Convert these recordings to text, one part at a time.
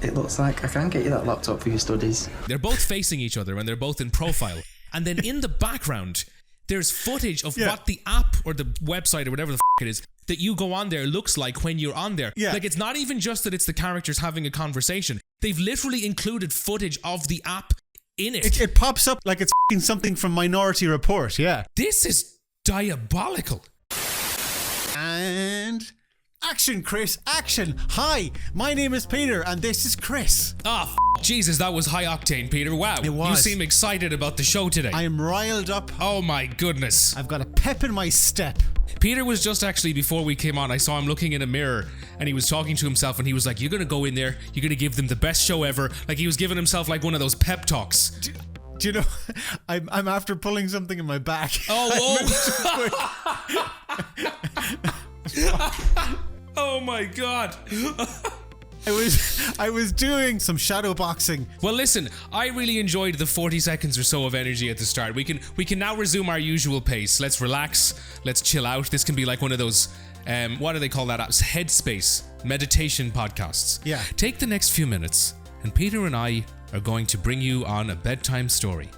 it looks like I can get you that laptop for your studies. They're both facing each other and they're both in profile. And then in the background, there's footage of what the app or the website or whatever the it is that you go on there looks like when you're on there. Yeah. Like, it's not even just that it's the characters having a conversation. They've literally included footage of the app in it. It pops up like it's something from Minority Report, yeah. This is diabolical. And action, Chris, action. Hi, my name is Peter and this is Chris. Jesus, that was high octane, Peter. Wow. It was. You seem excited about the show today. I am riled up. Oh my goodness. I've got a pep in my step. Peter was just actually, before we came on, I saw him looking in a mirror and he was talking to himself and he was like, you're going to go in there, you're going to give them the best show ever. Like, he was giving himself like one of those pep talks. Do you know, I'm after pulling something in my back. Oh my God. I was doing some shadow boxing. Well, listen, I really enjoyed the 40 seconds or so of energy at the start. We can now resume our usual pace. Let's relax. Let's chill out. This can be like one of those, what do they call that? Headspace meditation podcasts. Yeah. Take the next few minutes, and Peter and I are going to bring you on a bedtime story.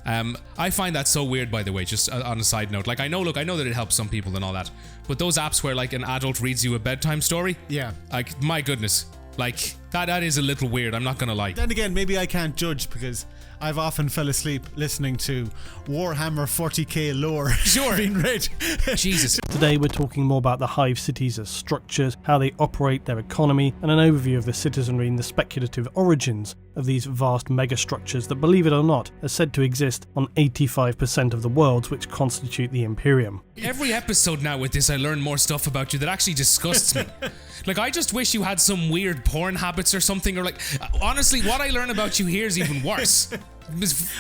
I find that so weird, by the way, just on a side note. Like, I know that it helps some people and all that, but those apps where like an adult reads you a bedtime story, yeah, like, my goodness, like that is a little weird. I'm not gonna lie. Then again, maybe I can't judge because I've often fell asleep listening to Warhammer 40k lore being read. Jesus. Today we're talking more about the hive cities as structures, how they operate, their economy, and an overview of the citizenry and the speculative origins of these vast megastructures that, believe it or not, are said to exist on 85% of the worlds which constitute the Imperium. Every episode now with this, I learn more stuff about you that actually disgusts me. Like, I just wish you had some weird porn habits or something, or like, honestly, what I learn about you here is even worse.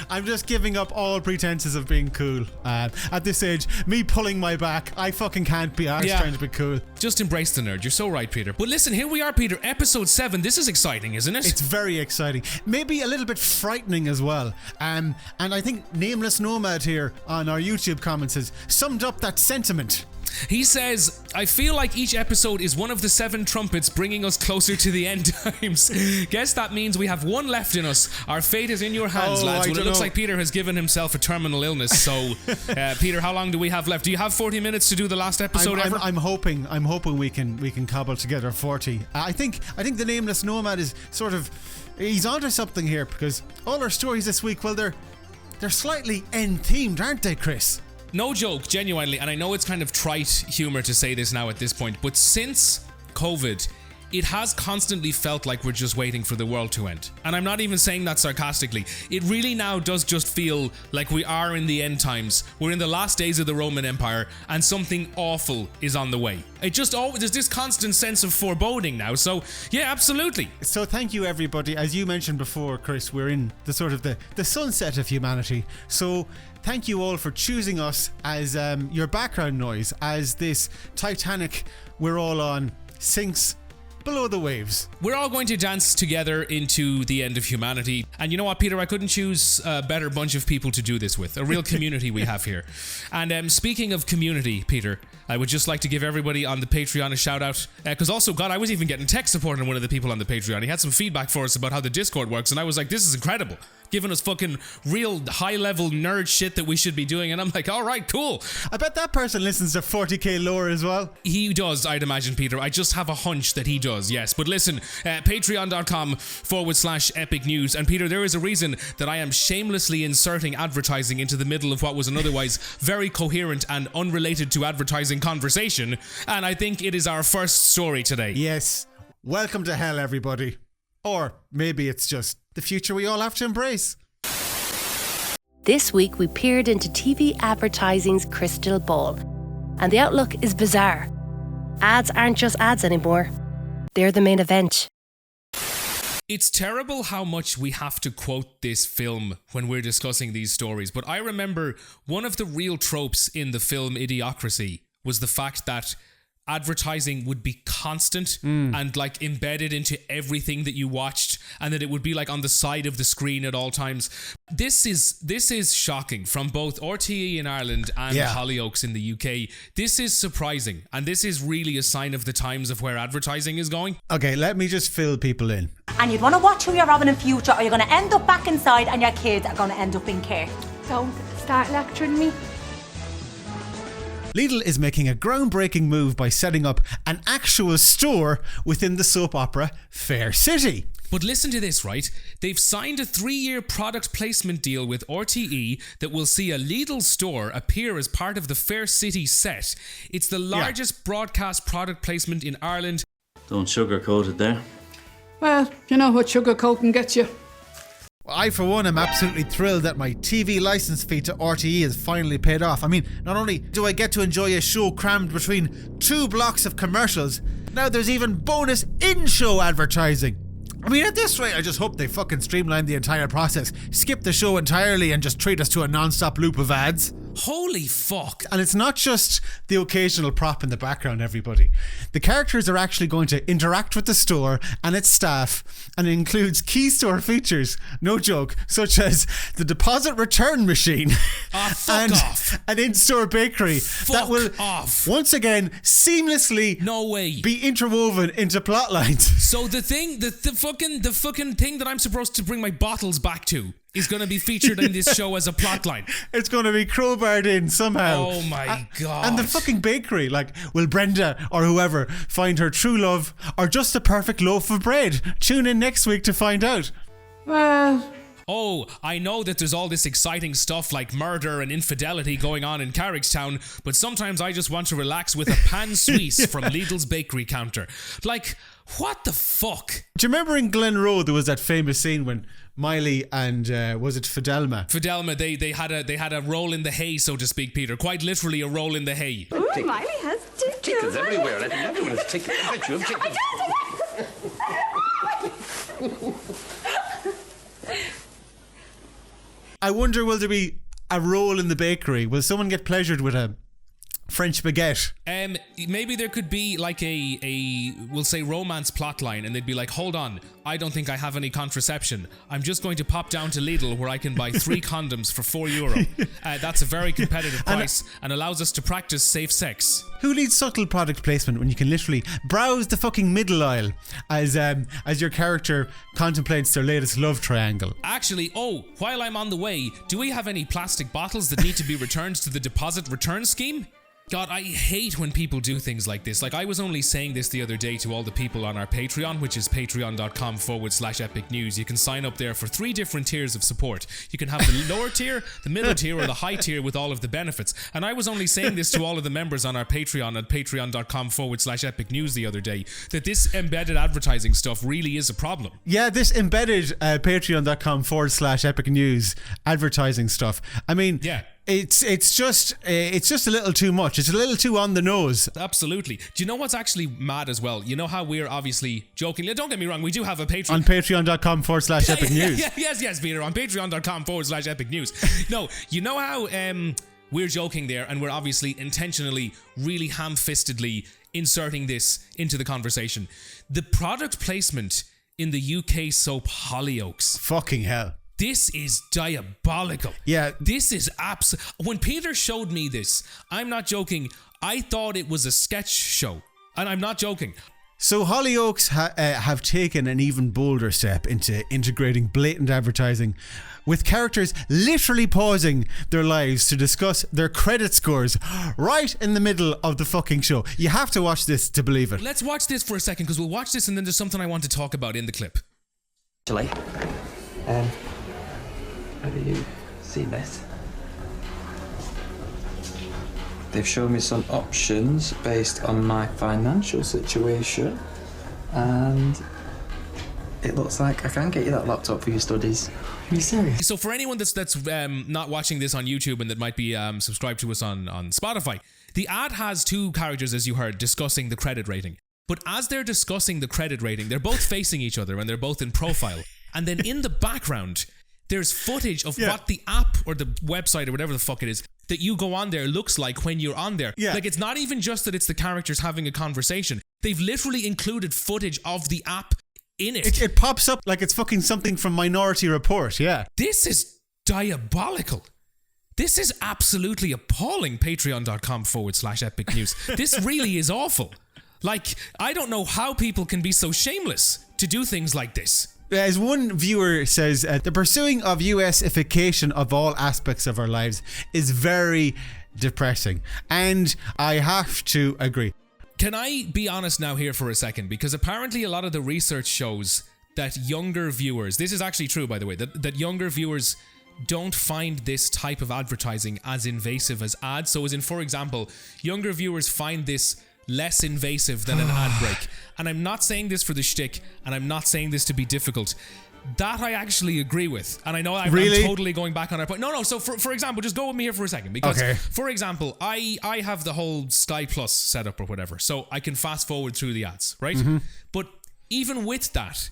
I'm just giving up all pretenses of being cool. At this age, me pulling my back, I fucking can't be arsed trying to be cool. Just embrace the nerd. You're so right, Peter. But listen, here we are, Peter. Episode 7. This is exciting, isn't it? It's very exciting. Maybe a little bit frightening as well. And I think Nameless Nomad here on our YouTube comments has summed up that sentiment. He says, I feel like each episode is one of the 7 trumpets bringing us closer to the end times. Guess that means we have one left in us. Our fate is in your hands, lads. Well, it looks like Peter has given himself a terminal illness. So, Peter, how long do we have left? Do you have 40 minutes to do the last episode ever? I'm hoping we can cobble together 40. I think the Nameless Nomad is sort of, he's onto something here, because all our stories this week, well, they're slightly end themed, aren't they, Chris? No joke, genuinely, and I know it's kind of trite humor to say this now at this point, but since COVID, it has constantly felt like we're just waiting for the world to end. And I'm not even saying that sarcastically. It really now does just feel like we are in the end times. We're in the last days of the Roman Empire, and something awful is on the way. It just always, there's this constant sense of foreboding now. So, yeah, absolutely. So thank you, everybody. As you mentioned before, Chris, we're in the sort of the sunset of humanity. So thank you all for choosing us as your background noise as this Titanic we're all on sinks below the waves. We're all going to dance together into the end of humanity. And you know what, Peter? I couldn't choose a better bunch of people to do this with. A real community we have here. And speaking of community, Peter, I would just like to give everybody on the Patreon a shout out. Because also, God, I was even getting tech support on one of the people on the Patreon. He had some feedback for us about how the Discord works. And I was like, this is incredible. Giving us fucking real high-level nerd shit that we should be doing. And I'm like, all right, cool. I bet that person listens to 40k lore as well. He does, I'd imagine, Peter. I just have a hunch that he does, yes. But listen, patreon.com/epic news. And Peter, there is a reason that I am shamelessly inserting advertising into the middle of what was an otherwise very coherent and unrelated to advertising conversation. And I think it is our first story today. Yes. Welcome to hell, everybody. Or maybe it's just the future we all have to embrace. This week we peered into TV advertising's crystal ball, and the outlook is bizarre. Ads aren't just ads anymore. They're the main event. It's terrible how much we have to quote this film when we're discussing these stories, but I remember one of the real tropes in the film Idiocracy was the fact that advertising would be constant and like embedded into everything that you watched, and that it would be like on the side of the screen at all times. This is shocking from both RTE in Ireland and Hollyoaks in the UK. This is surprising, and this is really a sign of the times of where advertising is going. Okay, let me just fill people in. and you'd want to watch who you're robbing in future, or you're going to end up back inside and your kids are going to end up in care. Don't start lecturing me. Lidl is making a groundbreaking move by setting up an actual store within the soap opera Fair City. But listen to this, right? They've signed a 3-year product placement deal with RTE that will see a Lidl store appear as part of the Fair City set. It's the largest broadcast product placement in Ireland. Don't sugarcoat it there. Well, you know what sugarcoating gets you. I, for one, am absolutely thrilled that my TV licence fee to RTE has finally paid off. I mean, not only do I get to enjoy a show crammed between 2 blocks of commercials, now there's even bonus in-show advertising. I mean, at this rate, I just hope they fucking streamline the entire process, skip the show entirely and just treat us to a non-stop loop of ads. Holy fuck. And it's not just the occasional prop in the background, everybody. The characters are actually going to interact with the store and its staff, and it includes key store features, no joke, such as the deposit return machine and off. an in-store bakery that will once again seamlessly be interwoven into plot lines. So the thing, the fucking thing that I'm supposed to bring my bottles back to is going to be featured in this show as a plotline. It's going to be crowbarred in somehow. Oh my God. And the fucking bakery, like, will Brenda or whoever find her true love or just the perfect loaf of bread? Tune in next week to find out. Well... Oh, I know that there's all this exciting stuff like murder and infidelity going on in Carrickstown, but sometimes I just want to relax with a pan suisse from Lidl's bakery counter. Like, what the fuck? Do you remember in Glen Road there was that famous scene when Miley and was it Fidelma? Fidelma, they had a roll in the hay, so to speak, Peter. Quite literally a roll in the hay. Ooh, Miley has Chickens everywhere. I think everyone has chickens. I bet you have chickens. I wonder, will there be a roll in the bakery? Will someone get pleasured with a French baguette? Maybe there could be like a we'll say romance plotline, and they'd be like, hold on, I don't think I have any contraception. I'm just going to pop down to Lidl where I can buy 3 condoms for €4. That's a very competitive price and allows us to practice safe sex. Who needs subtle product placement when you can literally browse the fucking middle aisle as your character contemplates their latest love triangle? Actually, while I'm on the way, do we have any plastic bottles that need to be returned to the deposit return scheme? God, I hate when people do things like this. Like, I was only saying this the other day to all the people on our Patreon, which is patreon.com/epic news. You can sign up there for 3 different tiers of support. You can have the lower tier, the middle tier, or the high tier with all of the benefits. And I was only saying this to all of the members on our Patreon at patreon.com/epic news the other day, that this embedded advertising stuff really is a problem. Yeah, this embedded patreon.com/epic news advertising stuff. I mean, yeah. It's just a little too much. It's a little too on the nose. Absolutely. Do you know what's actually mad as well? You know how we're obviously joking. Don't get me wrong, we do have a Patreon. On patreon.com/epic news. Yes, Peter, on patreon.com/epic news. No, you know how we're joking there, and we're obviously intentionally, really ham-fistedly inserting this into the conversation. The product placement in the UK soap Hollyoaks. Fucking hell. This is diabolical. Yeah. This is when Peter showed me this, I'm not joking, I thought it was a sketch show. And I'm not joking. So Hollyoaks have taken an even bolder step into integrating blatant advertising, with characters literally pausing their lives to discuss their credit scores right in the middle of the fucking show. You have to watch this to believe it. Let's watch this for a second, because we'll watch this and then there's something I want to talk about in the clip. Actually, have you seen this? They've shown me some options based on my financial situation, and it looks like I can get you that laptop for your studies. Are you serious? So for anyone that's not watching this on YouTube and that might be subscribed to us on Spotify, the ad has 2 characters, as you heard, discussing the credit rating. But as they're discussing the credit rating, they're both facing each other and they're both in profile. And then in the background, there's footage of what the app or the website or whatever the fuck it is that you go on there looks like when you're on there. Yeah. Like, it's not even just that it's the characters having a conversation. They've literally included footage of the app in it. It pops up like it's fucking something from Minority Report, yeah. This is diabolical. This is absolutely appalling. Patreon.com/epic news. This really is awful. Like, I don't know how people can be so shameless to do things like this. As one viewer says, the pursuing of US-ification of all aspects of our lives is very depressing. And I have to agree. Can I be honest now here for a second? Because apparently a lot of the research shows that younger viewers, this is actually true by the way, that younger viewers don't find this type of advertising as invasive as ads. So as in, for example, younger viewers find this less invasive than an ad break. And I'm not saying this for the shtick, and I'm not saying this to be difficult. That I actually agree with. And I know I'm totally going back on our point. No. So for example, just go with me here for a second. Because, for example, I have the whole Sky Plus setup or whatever. So I can fast forward through the ads, right? Mm-hmm. But even with that,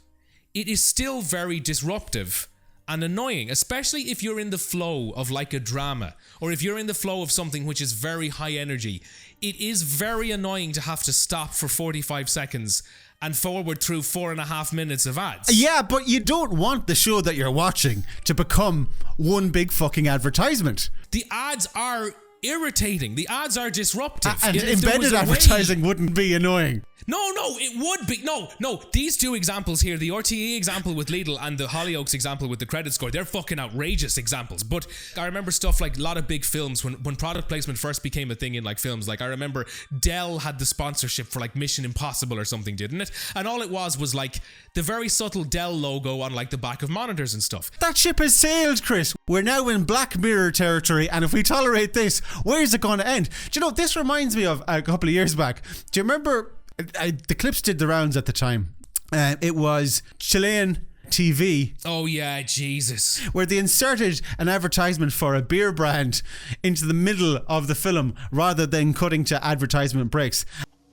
it is still very disruptive and annoying, especially if you're in the flow of like a drama, or if you're in the flow of something which is very high energy. It is very annoying to have to stop for 45 seconds and forward through 4.5 minutes of ads. Yeah, but you don't want the show that you're watching to become one big fucking advertisement. The ads are irritating. The ads are disruptive. And embedded advertising wouldn't be annoying. No, it would be. No, these two examples here, the RTE example with Lidl and the Hollyoaks example with the credit score, they're fucking outrageous examples. But I remember stuff like a lot of big films, when product placement first became a thing in like films, like I remember Dell had the sponsorship for like Mission Impossible or something, didn't it? And all it was like the very subtle Dell logo on like the back of monitors and stuff. That ship has sailed, Chris. We're now in Black Mirror territory, and if we tolerate this, where's it going to end? Do you know, this reminds me of a couple of years back. Do you remember... the clips did the rounds at the time. It was Chilean TV. Oh yeah, Jesus. Where they inserted an advertisement for a beer brand into the middle of the film rather than cutting to advertisement breaks.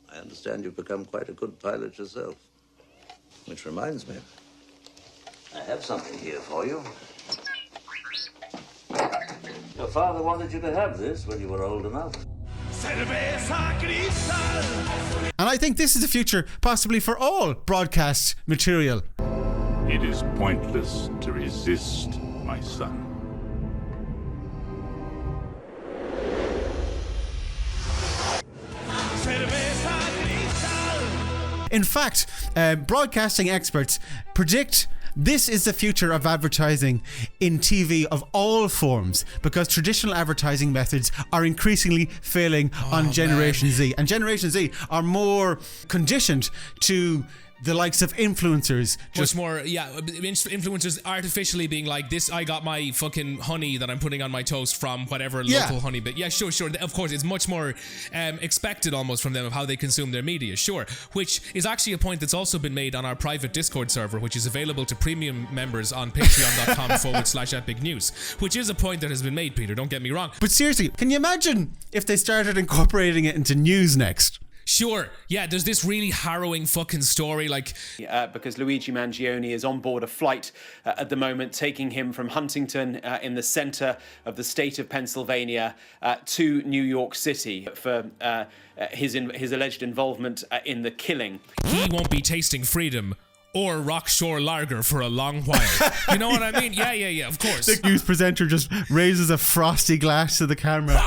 I understand you've become quite a good pilot yourself. Which reminds me, I have something here for you. Your father wanted you to have this when you were old enough. And I think this is the future, possibly for all broadcast material. It is pointless to resist, my son. In fact, broadcasting experts predict this is the future of advertising in TV of all forms, because traditional advertising methods are increasingly failing on Generation Z. And Generation Z are more conditioned to the likes of influencers. Just more, influencers artificially being like, this, I got my fucking honey that I'm putting on my toast from whatever local honey. But yeah, sure. Of course, it's much more expected almost from them of how they consume their media, sure. Which is actually a point that's also been made on our private Discord server, which is available to premium members on patreon.com/epic news, which is a point that has been made, Peter, don't get me wrong. But seriously, can you imagine if they started incorporating it into news next? Sure, yeah, there's this really harrowing fucking story, like... because Luigi Mangione is on board a flight at the moment, taking him from Huntington in the centre of the state of Pennsylvania to New York City for his alleged involvement in the killing. He won't be tasting freedom or Rockshore Lager for a long while. You know what I mean? Yeah, of course. The news presenter just raises a frosty glass to the camera.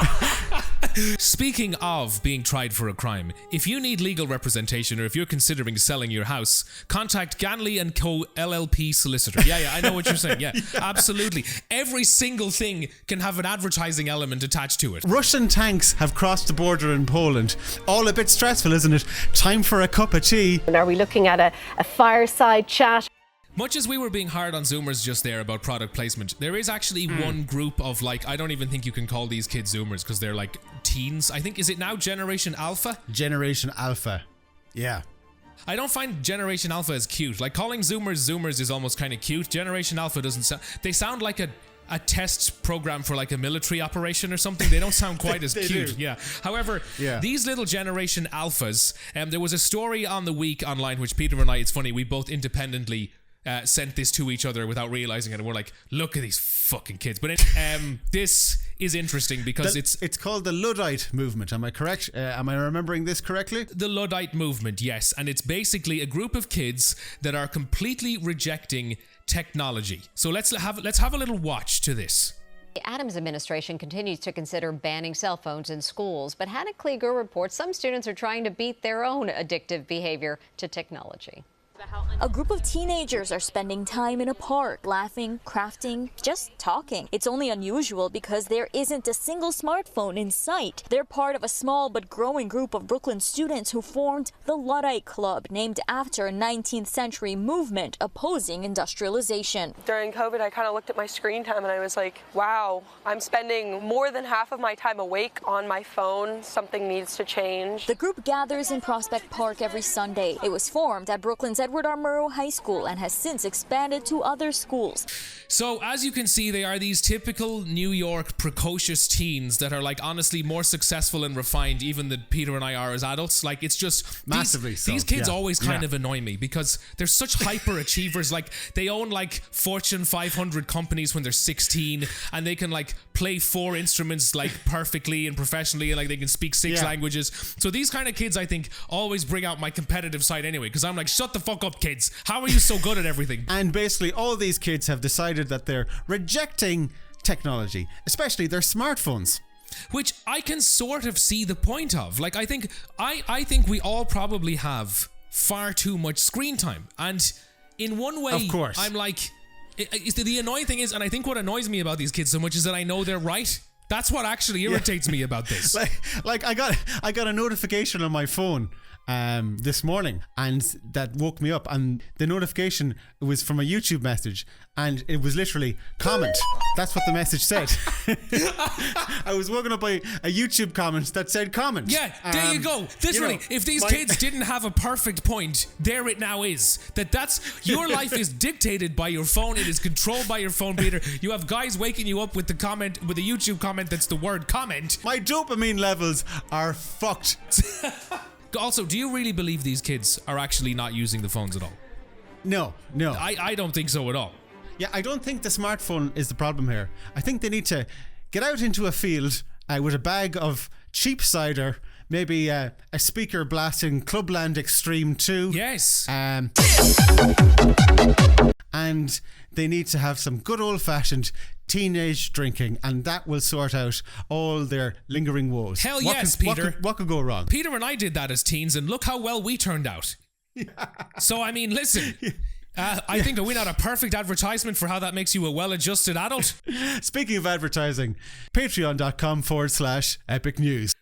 Speaking of being tried for a crime, if you need legal representation or if you're considering selling your house, contact Ganley & Co. LLP solicitor. Yeah, I know what you're saying. Yeah, absolutely. Every single thing can have an advertising element attached to it. Russian tanks have crossed the border in Poland. All a bit stressful, isn't it? Time for a cup of tea. And are we looking at a fireside chat? Much as we were being hard on Zoomers just there about product placement, there is actually one group of like, I don't even think you can call these kids Zoomers because they're like teens. I think, is it now Generation Alpha? Generation Alpha. Yeah. I don't find Generation Alpha as cute. Like calling Zoomers is almost kind of cute. Generation Alpha doesn't sound, they sound like a test program for like a military operation or something. They don't sound quite as cute. Yeah. However, these little Generation Alphas, there was a story on the week online, which Peter and I, it's funny, we both independently sent this to each other without realizing it, and we're like, look at these fucking kids. But this is interesting because it's called the Luddite movement. Am I correct? Am I remembering this correctly? The Luddite movement, yes, and it's basically a group of kids that are completely rejecting technology. So let's have a little watch to this. The Adams administration continues to consider banning cell phones in schools, but Hannah Klieger reports some students are trying to beat their own addictive behavior to technology. A group of teenagers are spending time in a park, laughing, crafting, just talking. It's only unusual because there isn't a single smartphone in sight. They're part of a small but growing group of Brooklyn students who formed the Luddite Club, named after a 19th century movement opposing industrialization. During COVID, I kind of looked at my screen time and I was like, wow, I'm spending more than half of my time awake on my phone. Something needs to change. The group gathers in Prospect Park every Sunday. It was formed at Brooklyn's Edward R. Murrow High School and has since expanded to other schools. So, as you can see, they are these typical New York precocious teens that are, like, honestly more successful and refined even than Peter and I are as adults. Like, it's just massively these kids always kind of annoy me because they're such hyper achievers. Like, they own like Fortune 500 companies when they're 16, and they can like play 4 instruments like perfectly and professionally, and like they can speak 6 languages. So these kind of kids, I think, always bring out my competitive side anyway, because I'm like, shut the fuck up, kids. How are you so good at everything? And basically all these kids have decided that they're rejecting technology, especially their smartphones. Which I can sort of see the point of. Like, I think we all probably have far too much screen time. And in one way, of course, I'm like, the annoying thing is, and I think what annoys me about these kids so much is that I know they're right. That's what actually irritates me about this. Like I got a notification on my phone this morning, and that woke me up, and the notification was from a YouTube message, and it was literally comment. That's what the message said. I was woken up by a YouTube comment that said comment. Yeah, there you go. Literally, if these kids didn't have a perfect point, there it now is. That's your life is dictated by your phone. It is controlled by your phone, Peter. You have guys waking you up with the comment, with a YouTube comment that's the word comment. My dopamine levels are fucked. Also, do you really believe these kids are actually not using the phones at all? No. I don't think so at all. Yeah, I don't think the smartphone is the problem here. I think they need to get out into a field with a bag of cheap cider, maybe a speaker blasting Clubland Extreme 2. Yes. And they need to have some good old-fashioned teenage drinking, and that will sort out all their lingering woes. Hell yes, Peter. What could go wrong? Peter and I did that as teens, and look how well we turned out. So, I mean, listen... I think we not a perfect advertisement for how that makes you a well-adjusted adult. Speaking of advertising, patreon.com/epic news.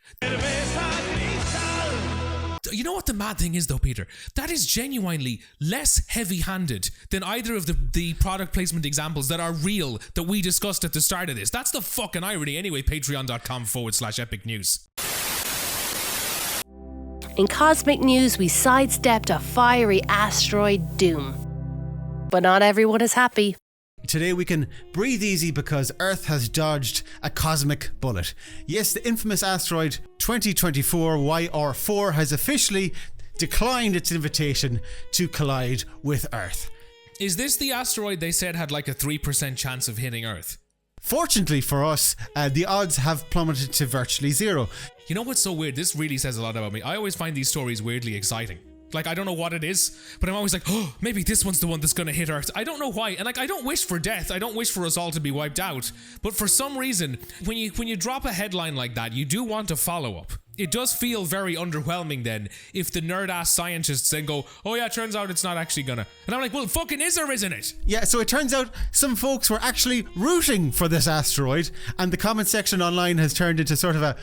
You know what the mad thing is though, Peter? That is genuinely less heavy-handed than either of the product placement examples that are real that we discussed at the start of this. That's the fucking irony. Anyway, patreon.com/epic news. In cosmic news, we sidestepped a fiery asteroid doom. But not everyone is happy. Today we can breathe easy because Earth has dodged a cosmic bullet. Yes, the infamous asteroid 2024 YR4 has officially declined its invitation to collide with Earth. Is this the asteroid they said had like a 3% chance of hitting Earth? Fortunately for us, the odds have plummeted to virtually zero. You know what's so weird? This really says a lot about me. I always find these stories weirdly exciting. Like, I don't know what it is, but I'm always like, oh, maybe this one's the one that's gonna hit Earth. I don't know why. And like, I don't wish for death. I don't wish for us all to be wiped out. But for some reason, when you drop a headline like that, you do want a follow-up. It does feel very underwhelming then if the nerd-ass scientists then go, oh yeah, turns out it's not actually gonna. And I'm like, well, fucking is or isn't it? Yeah, so it turns out some folks were actually rooting for this asteroid, and the comment section online has turned into sort of a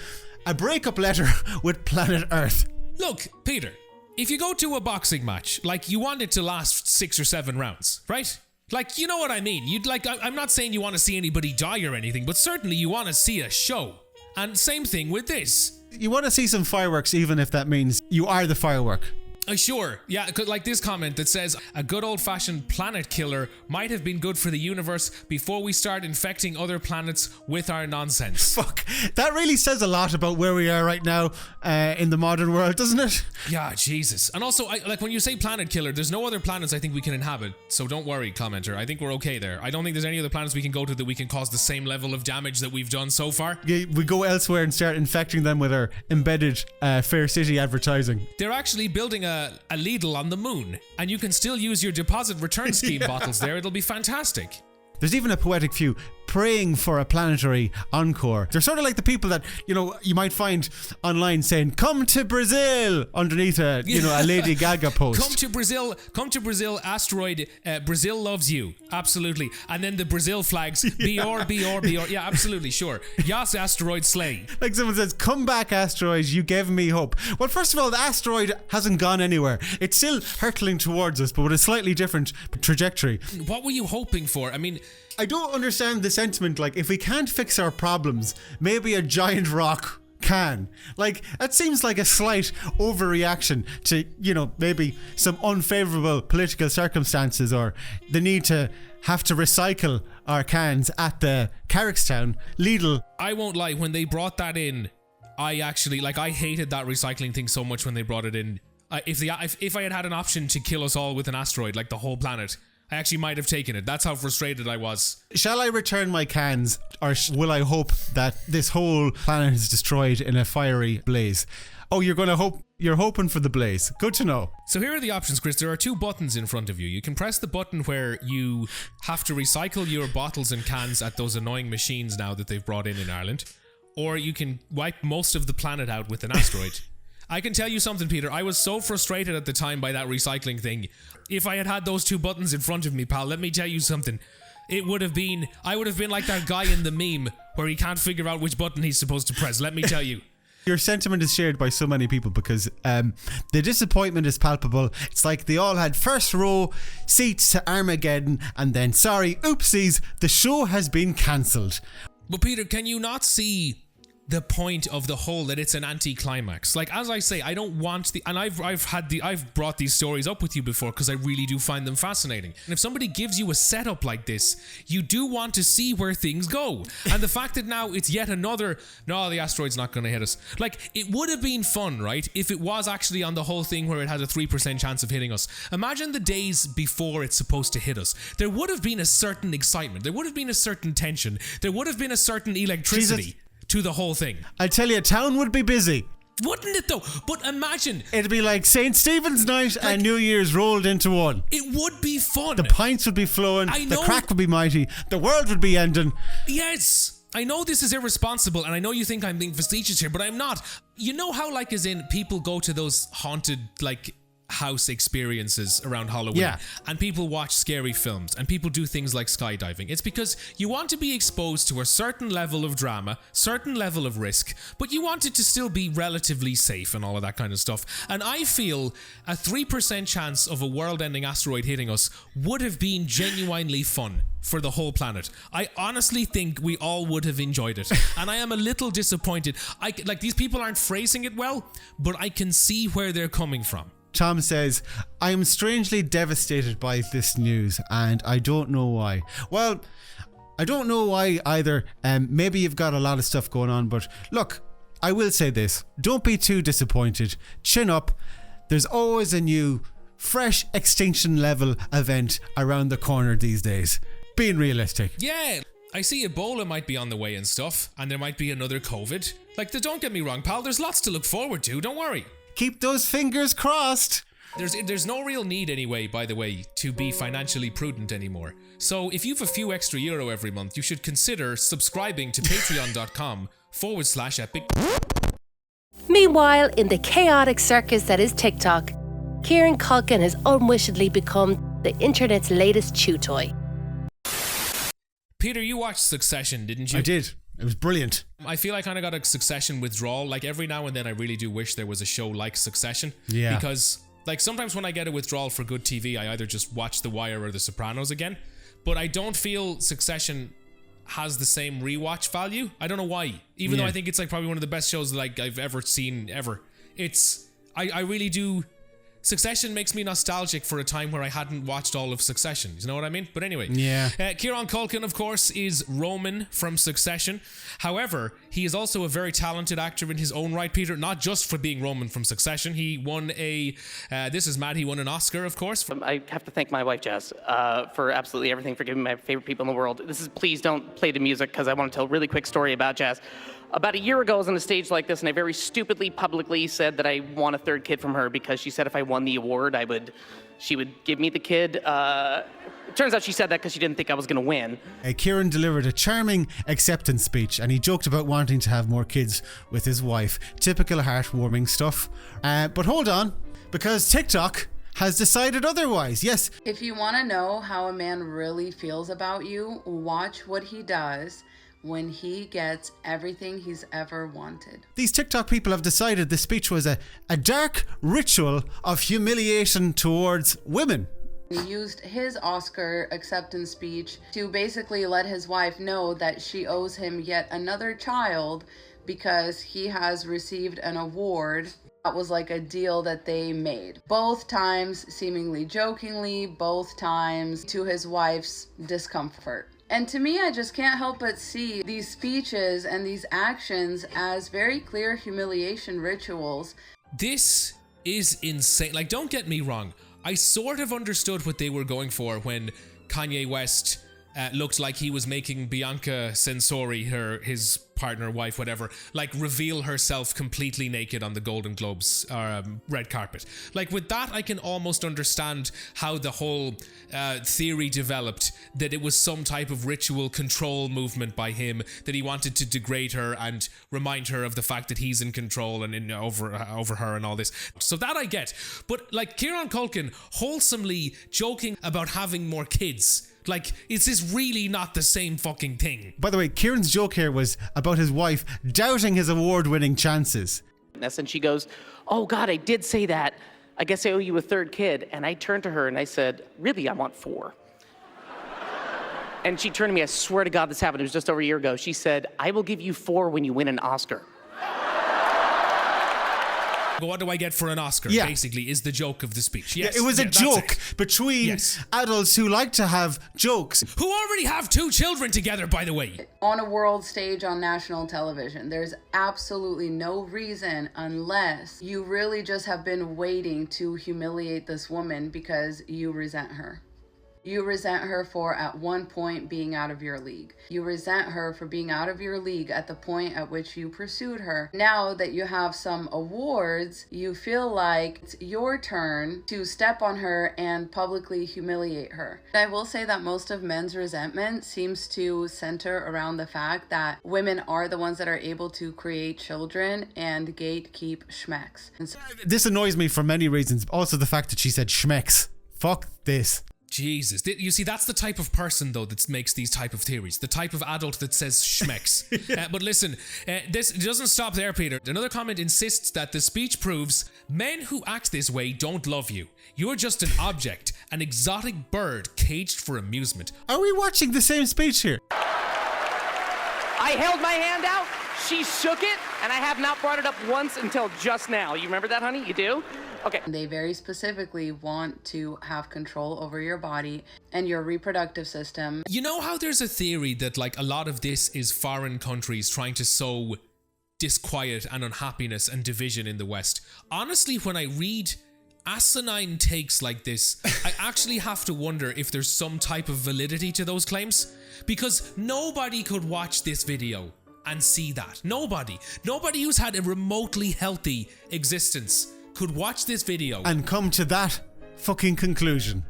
breakup letter with planet Earth. Look, Peter, if you go to a boxing match, like, you want it to last 6 or 7 rounds, right? Like, you know what I mean? You'd like, I'm not saying you want to see anybody die or anything, but certainly you want to see a show. And same thing with this. You want to see some fireworks, even if that means you are the firework. Sure, yeah, like this comment that says, a good old-fashioned planet killer might have been good for the universe before we start infecting other planets with our nonsense. Fuck, that really says a lot about where we are right now in the modern world, doesn't it? Yeah, Jesus. And also, like, when you say planet killer, there's no other planets I think we can inhabit, so don't worry, commenter. I think we're okay there. I don't think there's any other planets we can go to that we can cause the same level of damage that we've done so far. Yeah, we go elsewhere and start infecting them with our embedded Fair City advertising. They're actually building a Lidl on the moon, and you can still use your deposit return scheme bottles there. It'll be fantastic. There's even a poetic few praying for a planetary encore. They're sort of like the people that, you might find online saying, come to Brazil, underneath a Lady Gaga post. Come to Brazil, Asteroid, Brazil loves you. Absolutely. And then the Brazil flags, BR. Yeah, absolutely, sure. Yes, Asteroid slay. Like someone says, come back, Asteroid, you gave me hope. Well, first of all, the asteroid hasn't gone anywhere. It's still hurtling towards us, but with a slightly different trajectory. What were you hoping for? I mean, I don't understand the sentiment. Like, if we can't fix our problems, maybe a giant rock can. Like, that seems like a slight overreaction to, maybe some unfavourable political circumstances, or the need to have to recycle our cans at the Carrickstown Lidl. I won't lie, when they brought that in, I hated that recycling thing so much when they brought it in. If I had an option to kill us all with an asteroid, like the whole planet, I actually might have taken it. That's how frustrated I was. Shall I return my cans, or will I hope that this whole planet is destroyed in a fiery blaze? Oh, you're hoping for the blaze. Good to know. So here are the options, Chris. There are 2 buttons in front of you. You can press the button where you have to recycle your bottles and cans at those annoying machines now that they've brought in Ireland. Or you can wipe most of the planet out with an asteroid. I can tell you something, Peter. I was so frustrated at the time by that recycling thing. If I had had those 2 buttons in front of me, pal, let me tell you something. I would have been like that guy in the meme where he can't figure out which button he's supposed to press. Let me tell you. Your sentiment is shared by so many people because the disappointment is palpable. It's like they all had first row seats to Armageddon, and then, sorry, oopsies, the show has been cancelled. But Peter, can you not see the point of the whole, that it's an anti-climax? Like, as I say, I don't want and I've brought these stories up with you before because I really do find them fascinating. And if somebody gives you a setup like this, you do want to see where things go. And the fact that now it's yet another, no, the asteroid's not going to hit us. Like, it would have been fun, right, if it was actually on the whole thing where it had a 3% chance of hitting us. Imagine the days before it's supposed to hit us. There would have been a certain excitement. There would have been a certain tension. There would have been a certain electricity to the whole thing. I tell you, town would be busy. Wouldn't it though? But imagine. It'd be like St. Stephen's night and New Year's rolled into one. It would be fun. The pints would be flowing. The crack would be mighty. The world would be ending. Yes. I know this is irresponsible, and I know you think I'm being facetious here, but I'm not. You know how, like, as in, people go to those haunted, like, house experiences around Halloween, and people watch scary films, and people do things like skydiving. It's because you want to be exposed to a certain level of drama, certain level of risk, but you want it to still be relatively safe and all of that kind of stuff. And I feel a 3% chance of a world-ending asteroid hitting us would have been genuinely fun for the whole planet. I honestly think we all would have enjoyed it, and I am a little disappointed. These people aren't phrasing it well, but I can see where they're coming from. Tom says, I am strangely devastated by this news, and I don't know why. Well, I don't know why either. Maybe you've got a lot of stuff going on, but look, I will say this. Don't be too disappointed. Chin up. There's always a new, fresh extinction level event around the corner these days. Being realistic. Yeah. I see Ebola might be on the way and stuff, and there might be another COVID. Don't get me wrong, pal. There's lots to look forward to. Don't worry. Keep those fingers crossed. There's no real need anyway, by the way, to be financially prudent anymore. So if you've a few extra euro every month, you should consider subscribing to patreon.com/epic. Meanwhile, in the chaotic circus that is TikTok, Kieran Culkin has unwishedly become the internet's latest chew toy. Peter, you watched Succession, didn't you? I did. It was brilliant. I feel I kind of got a Succession withdrawal. Like, every now and then I really do wish there was a show like Succession. Yeah. Because, like, sometimes when I get a withdrawal for good TV, I either just watch The Wire or The Sopranos again. But I don't feel Succession has the same rewatch value. I don't know why. Even though I think it's, like, probably one of the best shows, like, I've ever seen, ever. I really do... Succession makes me nostalgic for a time where I hadn't watched all of Succession. You know what I mean? But anyway. Yeah. Kieran Culkin, of course, is Roman from Succession. However, he is also a very talented actor in his own right, Peter. Not just for being Roman from Succession. He won he won an Oscar, of course. I have to thank my wife, Jazz, for absolutely everything, for giving me my favorite people in the world. Please don't play the music, because I want to tell a really quick story about Jazz. About a year ago, I was on a stage like this, and I very stupidly, publicly said that I want a third kid from her, because she said if I won the award, she would give me the kid. It turns out she said that because she didn't think I was going to win. Kieran delivered a charming acceptance speech, and he joked about wanting to have more kids with his wife. Typical heartwarming stuff. But hold on, because TikTok has decided otherwise. Yes. If you want to know how a man really feels about you, watch what he does when he gets everything he's ever wanted. These TikTok people have decided the speech was a dark ritual of humiliation towards women. He used his Oscar acceptance speech to basically let his wife know that she owes him yet another child because he has received an award. That was like a deal that they made. Both times seemingly jokingly, both times to his wife's discomfort. And to me, I just can't help but see these speeches and these actions as very clear humiliation rituals. This is insane. Like, don't get me wrong. I sort of understood what they were going for when Kanye West looked like he was making Bianca Censori, his partner, wife, whatever, like reveal herself completely naked on the Golden Globes red carpet. Like with that, I can almost understand how the whole theory developed, that it was some type of ritual control movement by him, that he wanted to degrade her and remind her of the fact that he's in control and over her and all this. So that I get. But like Kieran Culkin wholesomely joking about having more kids. Like, is this really not the same fucking thing? By the way, Kieran's joke here was about his wife doubting his award-winning chances. And she goes, "Oh God, I did say that. I guess I owe you a third kid." And I turned to her and I said, "Really, I want 4. And she turned to me, I swear to God this happened, it was just over a year ago. She said, "I will give you 4 when you win an Oscar." What do I get for an Oscar? Yeah. Basically, is the joke of the speech. Yes. Yeah, it was a joke between adults who like to have jokes. Who already have 2 children together, by the way. On a world stage on national television, there's absolutely no reason, unless you really just have been waiting to humiliate this woman because you resent her. You resent her for at one point being out of your league. You resent her for being out of your league at the point at which you pursued her. Now that you have some awards, you feel like it's your turn to step on her and publicly humiliate her. I will say that most of men's resentment seems to center around the fact that women are the ones that are able to create children and gatekeep schmecks. And so this annoys me for many reasons. Also the fact that she said schmecks. Fuck this. Jesus. You see, that's the type of person, though, that makes these type of theories. The type of adult that says schmecks. But listen, this doesn't stop there, Peter. Another comment insists that the speech proves men who act this way don't love you. You're just an object, an exotic bird caged for amusement. Are we watching the same speech here? I held my hand out, she shook it, and I have not brought it up once until just now. You remember that, honey? You do? Okay. They very specifically want to have control over your body and your reproductive system. You know how there's a theory that like a lot of this is foreign countries trying to sow disquiet and unhappiness and division in the West? Honestly, when I read asinine takes like this, I actually have to wonder if there's some type of validity to those claims, because nobody could watch this video and see that. Nobody who's had a remotely healthy existence could watch this video and come to that fucking conclusion.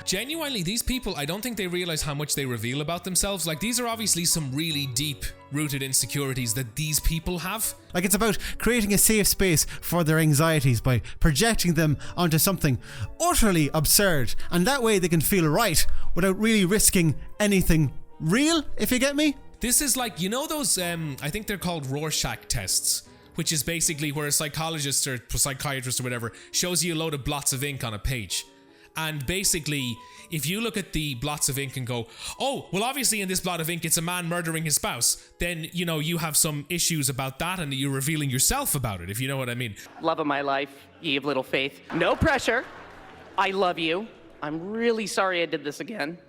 Genuinely, these people, I don't think they realize how much they reveal about themselves. Like, these are obviously some really deep-rooted insecurities that these people have. Like, it's about creating a safe space for their anxieties by projecting them onto something utterly absurd, and that way they can feel right without really risking anything real, if you get me. This is like, you know those, I think they're called Rorschach tests, which is basically where a psychologist or psychiatrist or whatever shows you a load of blots of ink on a page. And basically, if you look at the blots of ink and go, oh, well, obviously in this blot of ink, it's a man murdering his spouse, then, you know, you have some issues about that and you're revealing yourself about it, if you know what I mean. Love of my life, ye of little faith. No pressure. I love you. I'm really sorry I did this again.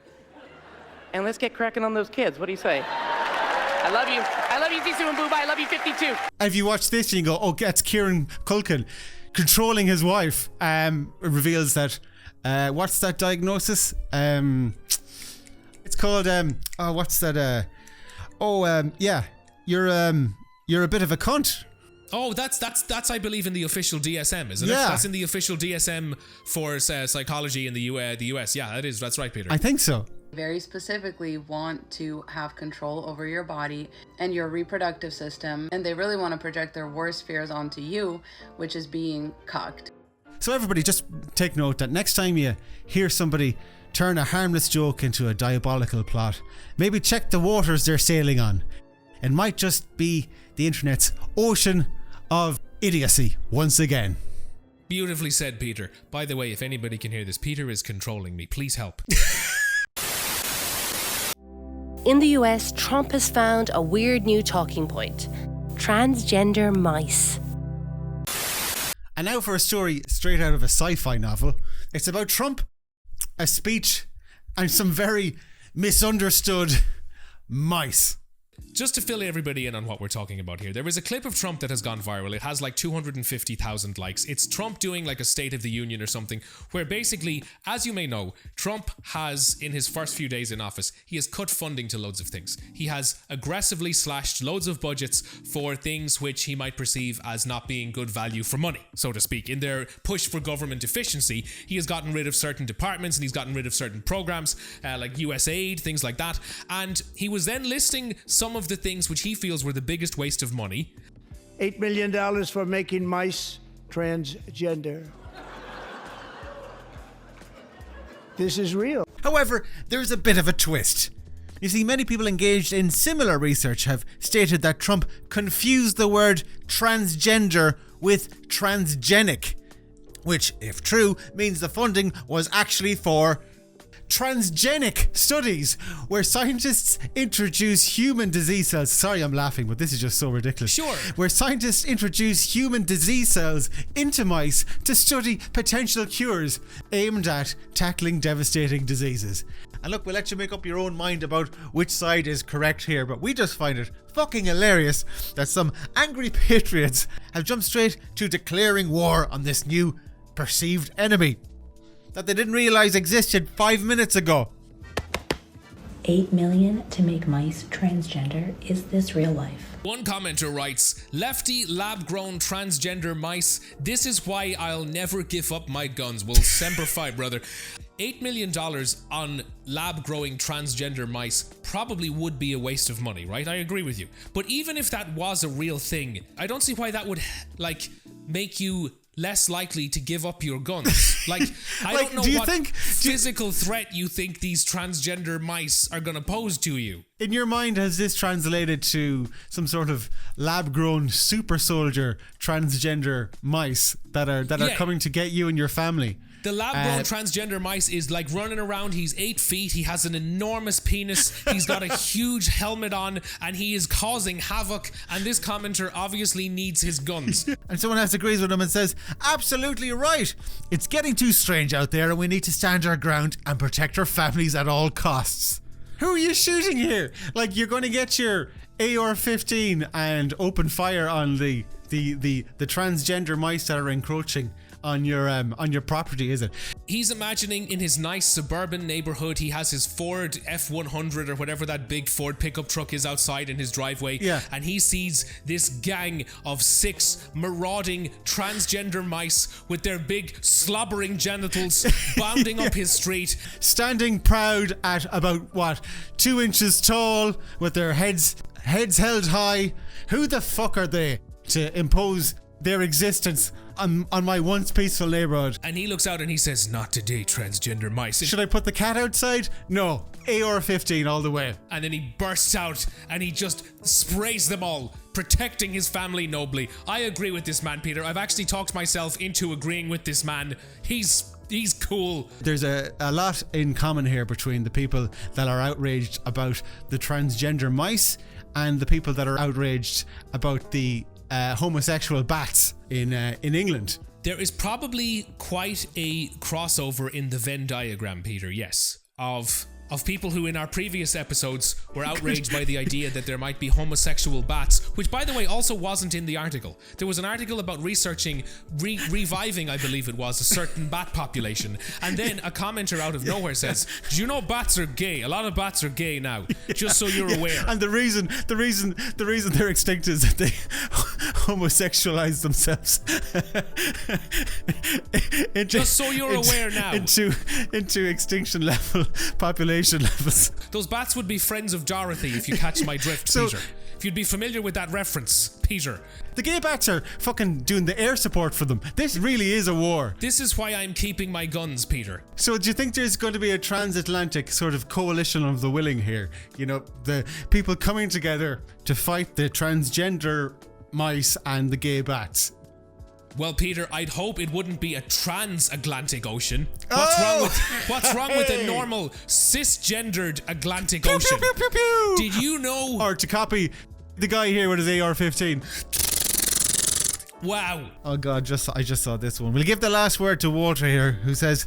And let's get cracking on those kids. What do you say? I love you. I love you, Sisu and Booba. I love you, 52. If you watch this and you go, oh, that's Kieran Culkin controlling his wife, it reveals that, what's that diagnosis? It's called, what's that? Yeah, you're a bit of a cunt. Oh, that's I believe in the official DSM, isn't it? That's in the official DSM for psychology in the US. Yeah, that's right, Peter. I think so. Very specifically want to have control over your body and your reproductive system, and they really want to project their worst fears onto you, which is being cucked. So everybody just take note that next time you hear somebody turn a harmless joke into a diabolical plot, maybe check the waters they're sailing on. It might just be the internet's ocean of idiocy once again. Beautifully said, Peter. By the way, if anybody can hear this, Peter is controlling me. Please help. In the US, Trump has found a weird new talking point: transgender mice. And now for a story straight out of a sci-fi novel. It's about Trump, a speech, and some very misunderstood mice. Just to fill everybody in on what we're talking about here, there is a clip of Trump that has gone viral. It has like 250,000 likes. It's Trump doing like a State of the Union or something, where basically, as you may know, Trump has, in his first few days in office, he has cut funding to loads of things. He has aggressively slashed loads of budgets for things which he might perceive as not being good value for money, so to speak. In their push for government efficiency, he has gotten rid of certain departments and he's gotten rid of certain programs, like USAID, things like that. And he was then listing some of the things which he feels were the biggest waste of money. $8 million for making mice transgender. This is real. However, there's a bit of a twist. You see, many people engaged in similar research have stated that Trump confused the word transgender with transgenic, which, if true, means the funding was actually for transgenic studies, where scientists introduce human disease cells. Sorry, I'm laughing, but this is just so ridiculous. Sure. Where scientists introduce human disease cells into mice to study potential cures aimed at tackling devastating diseases. And look, we'll let you make up your own mind about which side is correct here, but we just find it fucking hilarious that some angry patriots have jumped straight to declaring war on this new perceived enemy that they didn't realize existed 5 minutes ago. 8 million to make mice transgender. Is this real life? One commenter writes, "Lefty lab-grown transgender mice. This is why I'll never give up my guns. Well, semper fi, brother." $8 million on lab-growing transgender mice probably would be a waste of money, right? I agree with you. But even if that was a real thing, I don't see why that would, make you less likely to give up your guns. I don't know what physical threat you think these transgender mice are going to pose to you. In your mind, has this translated to some sort of lab-grown super soldier transgender mice that are coming to get you and your family? The lab-grown transgender mice is like running around. He's 8 feet. He has an enormous penis. He's got a huge helmet on, and he is causing havoc. And this commenter obviously needs his guns. And someone else agrees with him and says, "Absolutely right. It's getting too strange out there, and we need to stand our ground and protect our families at all costs." Who are you shooting here? You're going to get your AR-15 and open fire on the transgender mice that are encroaching on your property, is it? He's imagining in his nice suburban neighborhood, he has his Ford F-100 or whatever that big Ford pickup truck is outside in his driveway. Yeah. And he sees this gang of 6 marauding transgender mice with their big slobbering genitals bounding up his street. Standing proud at about, 2 inches tall with their heads held high. Who the fuck are they to impose their existence on my once peaceful neighborhood? And he looks out and he says, "Not today, transgender mice." Should I put the cat outside? No. AR-15 all the way. And then he bursts out and he just sprays them all, protecting his family nobly. I agree with this man, Peter. I've actually talked myself into agreeing with this man. He's cool. There's a lot in common here between the people that are outraged about the transgender mice and the people that are outraged about the homosexual bats in England. There is probably quite a crossover in the Venn diagram, Peter, yes, of people who in our previous episodes were outraged by the idea that there might be homosexual bats, which, by the way, also wasn't in the article. There was an article about researching, reviving, I believe it was, a certain bat population, and then a commenter out of nowhere says, "Do you know bats are gay? A lot of bats are gay now, just so you're aware." And the reason they're extinct is that homosexualize themselves. Just so you're aware now. Into extinction level, population levels. Those bats would be friends of Dorothy, if you catch my drift, Peter. If you'd be familiar with that reference, Peter. The gay bats are fucking doing the air support for them. This really is a war. This is why I'm keeping my guns, Peter. So do you think there's going to be a transatlantic sort of coalition of the willing here? You know, the people coming together to fight the transgender mice and the gay bats. Well, Peter, I'd hope it wouldn't be a transatlantic ocean. What's wrong with a normal cisgendered Atlantic Ocean? Pew, pew, pew, pew. Did you know? Or to copy the guy here with his AR-15. Wow. Oh God, I just saw this one. We'll give the last word to Walter here, who says,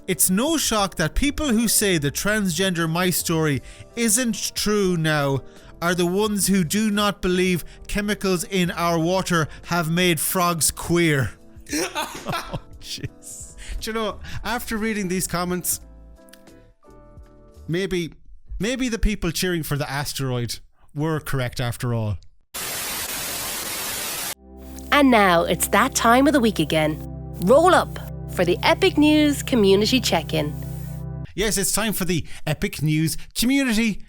"It's no shock that people who say the transgender mice story isn't true now are the ones who do not believe chemicals in our water have made frogs queer." Oh, jeez. Do you know, after reading these comments, maybe the people cheering for the asteroid were correct after all. And now it's that time of the week again. Roll up for the Epic News Community Check-In. Yes, it's time for the Epic News Community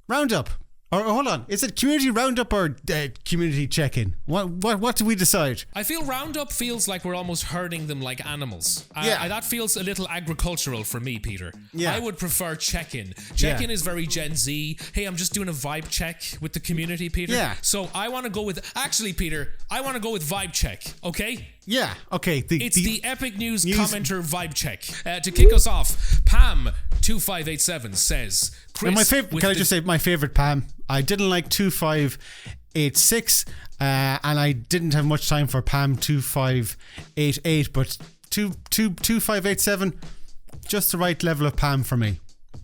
Roundup. Or hold on, is it community roundup or community check-in? What do we decide? I feel roundup feels like we're almost herding them like animals. Yeah. That feels a little agricultural for me, Peter. Yeah. I would prefer check-in. Check-in is very Gen Z. Hey, I'm just doing a vibe check with the community, Peter. Yeah. So I want to go with, actually, Peter, I want to go with vibe check, okay? Yeah, okay. It's the Epic News commenter vibe check. To kick us off, Pam2587 says, Chris, can I just say my favourite Pam? I didn't like 2586 and I didn't have much time for Pam 2588, but 2587, just the right level of Pam for me.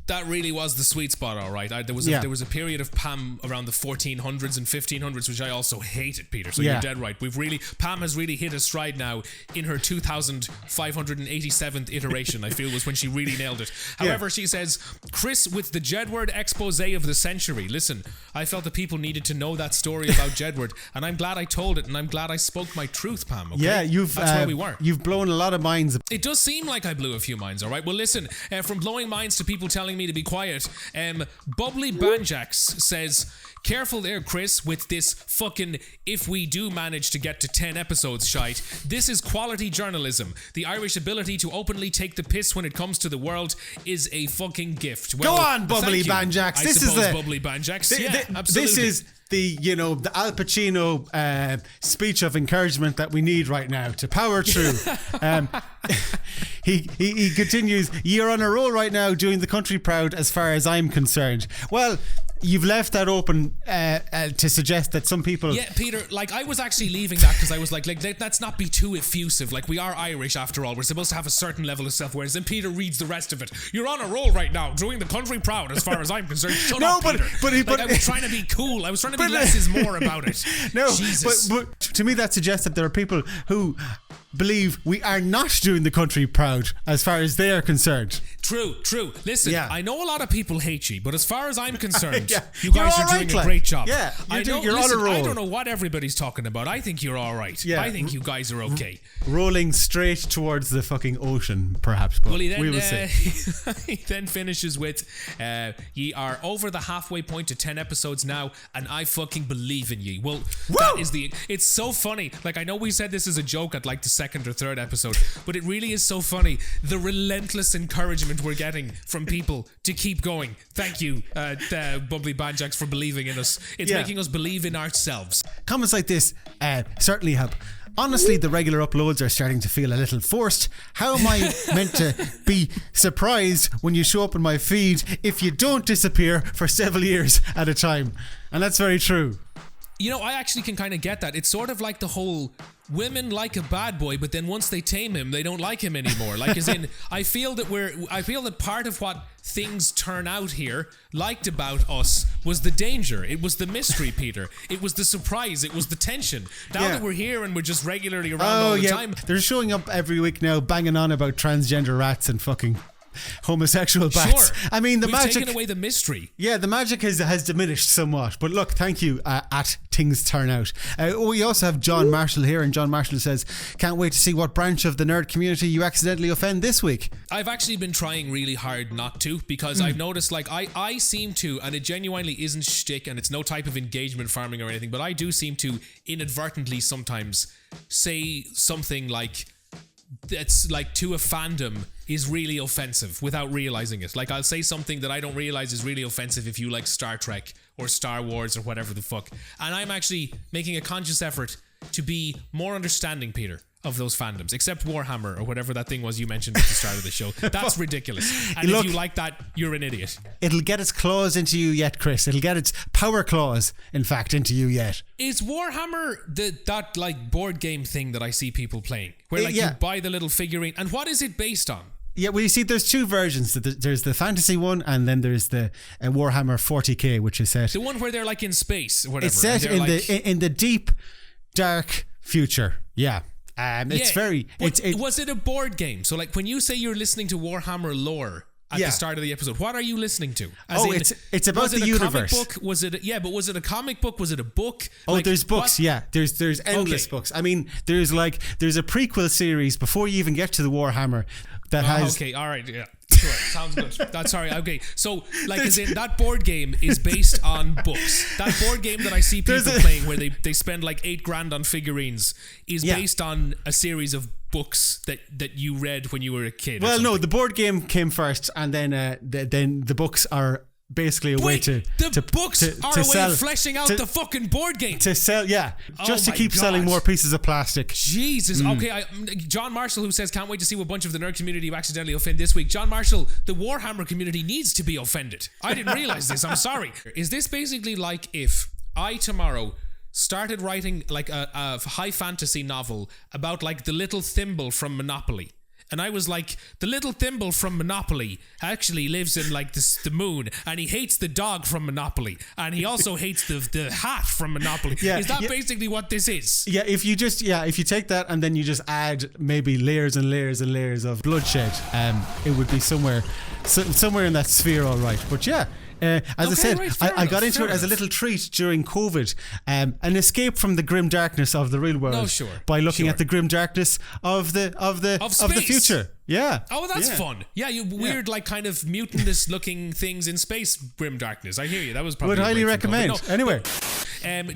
That really was the sweet spot, all right. There was a period of Pam around the 1400s and 1500s, which I also hated, Peter. So you're dead right. Pam has really hit a stride now in her 2587th iteration. I feel was when she really nailed it. However, she says, Chris with the Jedward expose of the century. Listen, I felt that people needed to know that story about Jedward, and I'm glad I told it, and I'm glad I spoke my truth, Pam. Okay? Yeah, that's where we were. You've blown a lot of minds. It does seem like I blew a few minds. All right. Well, listen, from blowing minds to people telling me to be quiet, Bubbly Banjax says, careful there, Chris, with this fucking if we do manage to get to 10 episodes shite. This is quality journalism. The Irish ability to openly take the piss when it comes to the world is a fucking gift. Well, go on, Bubbly Banjax. This is Bubbly Banjax. Absolutely. This is the Al Pacino speech of encouragement that we need right now to power through. He continues, you're on a roll right now doing the country proud as far as I'm concerned. Well, you've left that open to suggest that some people... Yeah, Peter, I was actually leaving that because I was like, let's not be too effusive. We are Irish after all. We're supposed to have a certain level of self-awareness. And Peter reads the rest of it. You're on a roll right now, doing the country proud as far as I'm concerned. Shut up, Peter. But I was trying to be cool. I was trying to be less is more about it. No, Jesus. But to me that suggests that there are people who believe we are not doing the country proud as far as they are concerned. True. Listen, I know a lot of people hate you, but as far as I'm concerned, you guys are doing a great job. Yeah, you're listen, on a roll. I don't know what everybody's talking about. I think you're all right. Yeah. I think you guys are okay. Rolling straight towards the fucking ocean, perhaps. But we will see. He then finishes with, ye are over the halfway point to 10 episodes now, and I fucking believe in ye. Well, that is it's so funny. I know we said this is a joke at the second or third episode, but it really is so funny. The relentless encouragement we're getting from people to keep going. Thank you, Bubbly Banjax, for believing in us. It's making us believe in ourselves. Comments like this certainly help. Honestly, the regular uploads are starting to feel a little forced. How am I meant to be surprised when you show up in my feed if you don't disappear for several years at a time? And that's very true. You know, I actually can kind of get that. It's sort of like the whole women like a bad boy, but then once they tame him, they don't like him anymore. As in, I feel that part of what things turn out here liked about us was the danger. It was the mystery, Peter. It was the surprise. It was the tension. Now that we're here and we're just regularly around all the time. They're showing up every week now, banging on about transgender rats and fucking homosexual bats. Sure. I mean, the We've magic. taken away the mystery. Yeah, the magic has diminished somewhat. But look, thank you at Things Turn Out. We also have John Marshall here, and John Marshall says, can't wait to see what branch of the nerd community you accidentally offend this week. I've actually been trying really hard not to, because I've noticed, like, I seem to, and it genuinely isn't shtick and it's no type of engagement farming or anything, but I do seem to inadvertently sometimes say something like that's like to a fandom is really offensive without realizing it. Like, I'll say something that I don't realize is really offensive if you like Star Trek or Star Wars or whatever the fuck. And I'm actually making a conscious effort to be more understanding, Peter, of those fandoms, except Warhammer or whatever that thing was you mentioned at the start of the show. That's ridiculous. And Look, if you like that, you're an idiot. It'll get its claws into you yet, Chris. It'll get its power claws, in fact, into you yet. Is Warhammer that like board game thing that I see people playing, where like you buy the little figurine, and what is it based on? Yeah, well, you see, there's two versions. There's the fantasy one, and then there's the Warhammer 40k, which is set. The one where they're like in space or whatever. It's set in the deep, dark future. Yeah. It's very. Was it a board game? So, like, when you say you're listening to Warhammer lore at the start of the episode, what are you listening to? It's about the universe. Comic book? Was it? Yeah, but was it a comic book? Was it a book? Oh, like, there's books. What? Yeah, there's endless books. I mean, there's a prequel series before you even get to the Warhammer that has. Okay, all right, yeah. Sure, sounds good. That's sorry. Okay, so like, as in that board game is based on books. That board game that I see people playing, where they spend like $8,000 on figurines, is based on a series of books that you read when you were a kid. Well, no, the board game came first, and then the books are basically a way to fleshing out the fucking board game to sell, just to keep selling more pieces of plastic. Jesus. Okay, John Marshall, who says can't wait to see what bunch of the nerd community you accidentally offend this week. John Marshall, the Warhammer community needs to be offended. I didn't realize this. I'm sorry. Is this basically like if I tomorrow started writing like a high fantasy novel about like the little thimble from Monopoly? And I was like, the little thimble from Monopoly actually lives in like the moon, and he hates the dog from Monopoly, and he also hates the hat from Monopoly. Is that basically what this is? Yeah, if you take that and then you just add maybe layers and layers and layers of bloodshed, it would be somewhere in that sphere, all right. But yeah. As I said, I got into it as a little treat during COVID, an escape from the grim darkness of the real world by looking at the grim darkness of the future. Yeah. Oh, that's fun. Yeah, you weird like kind of mutinous looking things in space, grim darkness. I hear you. That was probably would highly recommend. Anyway,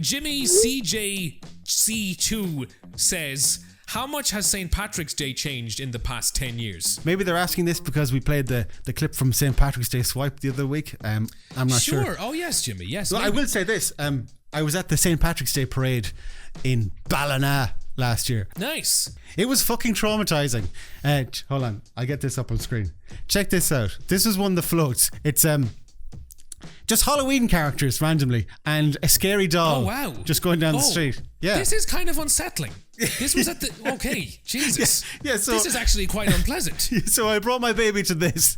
Jimmy CJC2 says, how much has St. Patrick's Day changed in the past 10 years? Maybe they're asking this because we played the clip from St. Patrick's Day Swipe the other week. I'm not sure. Sure. Oh, yes, Jimmy. Yes. Well, I will say this. I was at the St. Patrick's Day parade in Ballina last year. Nice. It was fucking traumatizing. Hold on. I'll get this up on screen. Check this out. This is one of the floats. It's just Halloween characters randomly and a scary doll. Oh, wow. Just going down the street. Yeah. This is kind of unsettling. This was at the... Okay, Jesus. Yeah, so... This is actually quite unpleasant. So I brought my baby to this.